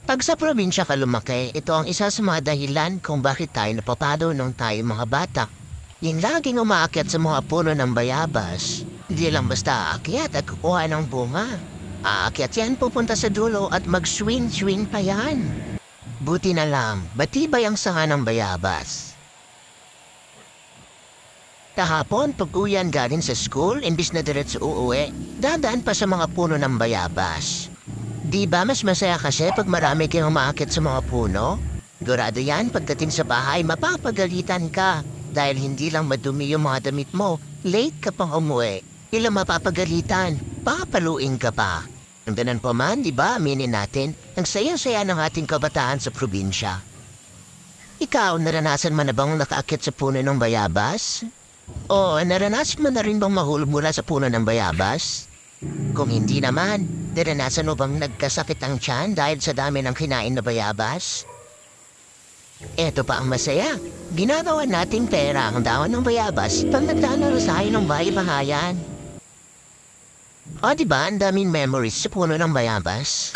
Pag sa probinsya ka lumaki, ito ang isa sa mga dahilan kung bakit tayo napapado nung tayo mga bata. Yung laging umaakyat sa mga puno ng bayabas, hindi lang basta aakyat at kukuha ng bunga. Aakyat yan pupunta sa dulo at mag-swing-swing pa yan. Buti na lang, batibay ang sanga ng bayabas. Kahapon, pag-uyan galing sa school, imbis na diretso uuwi, dadaan pa sa mga puno ng bayabas. Di ba mas masaya kasi pag marami kang umaakit sa mga puno? Sigurado yan, pagdating sa bahay, mapapagalitan ka. Dahil hindi lang madumi yung mga damit mo, late ka pang umuwi. Ilang mapapagalitan, papaluin ka pa. Ang ganan pa man, di ba, aminin natin, ang saya-saya ng ating kabataan sa probinsya. Ikaw, naranasan mo na bang nakaakit sa puno ng bayabas? O naranasan mo na rin bang mahulog mula sa puno ng bayabas? Kung hindi naman, naranasan mo bang nagkasakit ang tiyan dahil sa dami ng kinain na bayabas? Eto pa ang masaya. Ginagawa nating pera ang daon ng bayabas pag nagdaan sa ng bahay-bahayan. O diba, ang daming memories sa puno ng bayabas?